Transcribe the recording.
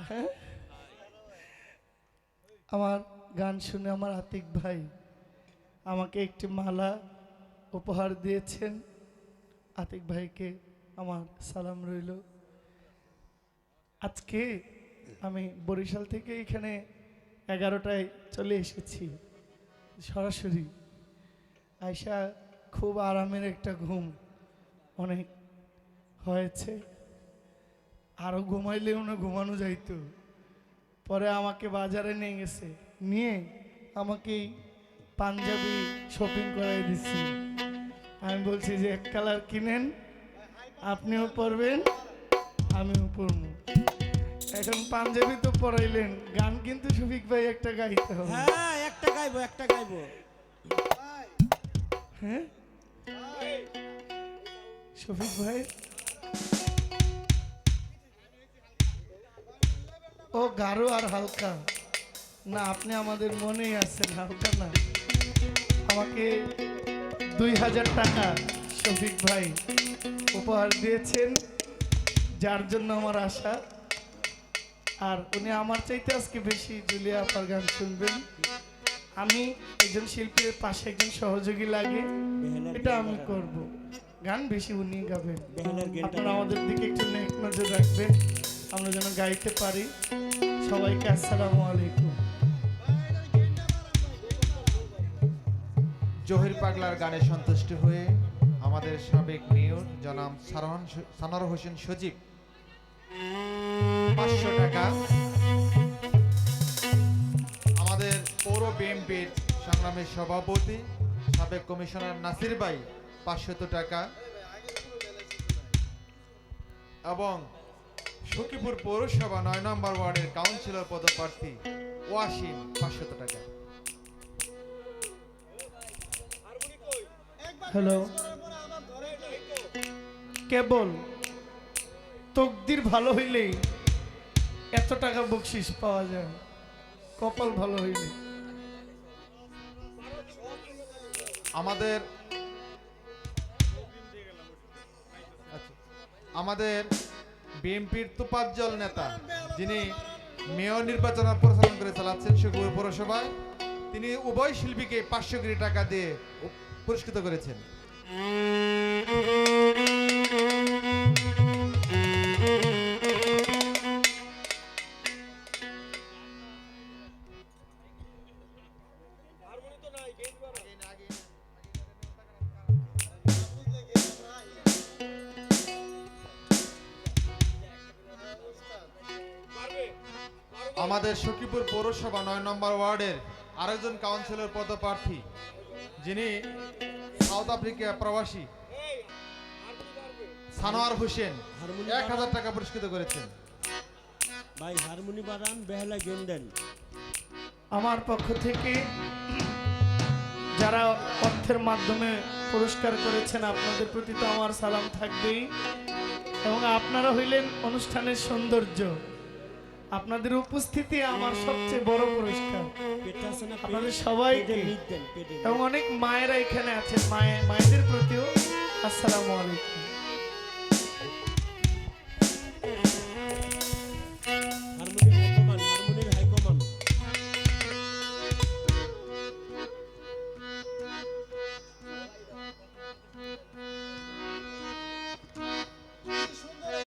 হ্যাঁ, আমার গান শুনে আমার আতিক ভাই আমাকে একটি মালা উপহার দিয়েছেন। আতিক ভাইকে আমার সালাম রইল। আজকে আমি বরিশাল থেকে এখানে 11টায় চলে এসেছি সরাসরি। আয়শা খুব আরামের একটা ঘুম অনেক হয়েছে, আরও ঘুমাইলেও না ঘুমানো যাইতো। পরে আমাকে বাজারে নিয়ে গেছে, নিয়ে আমাকে পাঞ্জাবি শপিং করাই দিচ্ছি। আমি বলছি যে এক কালার কিনেন, আপনিও পরবেন আমিও পরব। এখন পাঞ্জাবি তো পরাইলেন, গান কিন্তু শফিক ভাই একটা গাইতে হবে। হ্যাঁ, একটা গাইবো, একটা গাইবো। হ্যাঁ শফিক ভাই, ও গাঢ় আর হালকা না, আপনি আমাদের মনেই আছেন, হালকা না। আমাকে 2000 টাকা শফিক ভাই উপহার দিয়েছেন, যার জন্য আমার আশা। আর উনি আমার চাইতে আজকে বেশি জুলিয়া আপার গান শুনবেন। আমি একজন শিল্পীর পাশে একজন সহযোগী লাগে, এটা আমি করব। গান বেশি উনি গাবেন, আপনারা আমাদের দিকে একটু নেক নজর রাখবেন, আমরা যেন গাইতে পারি। সবাইকে আসসালামু আলাইকুম। জহির পাগলার গানে সন্তুষ্ট হয়ে আমাদের সাবেক মেয়র জনাব সানোয়ার হোসেন সজীব 500 টাকা, আমাদের পৌর বিএনপির সংগ্রামী সভাপতি সাবেক কমিশনার নাসির ভাই 500 টাকা, এবং সখীপুর পৌরসভা 9 নম্বর ওয়ার্ডের কাউন্সিলর পদপ্রার্থী ওয়াসিম 500 টাকা। হ্যালো, কেবল তকদির ভালো হইলেই এত টাকা বকশিস পাওয়া যায়, কপাল ভালো হইলে। আমাদের বিএনপির তোপাজ্জল নেতা, যিনি মেয়র নির্বাচন পরিচালনা করে চালাচ্ছেন সখীপুর পৌরসভায়, তিনি উভয় শিল্পীকে 500 কোটি টাকা দিয়ে পুরস্কৃত করেছেন। আমাদের সখীপুর পৌরসভা 9 নম্বর ওয়ার্ডের আরেকজন কাউন্সিলর পদপ্রার্থী, যিনি সাউথ আফ্রিকা প্রবাসী, সানোয়ার হোসেন 1000 টাকা পুরস্কৃত করেছেন। ভাই হারমোনি বাজান, বেহালা গেম দেন। আমার পক্ষ থেকে যারা অর্থের মাধ্যমে পুরস্কার করেছেন, আপনাদের প্রতি তো আমার সালাম থাকবেই, এবং আপনারা হইলেন অনুষ্ঠানের সৌন্দর্য। আপনাদের উপস্থিতি আমার সবচেয়ে বড় পুরস্কার। আপনাদের সবাইকে, এবং অনেক মায়েরা এখানে আছেন, মায়েদের প্রতিও আসসালামু আলাইকুম।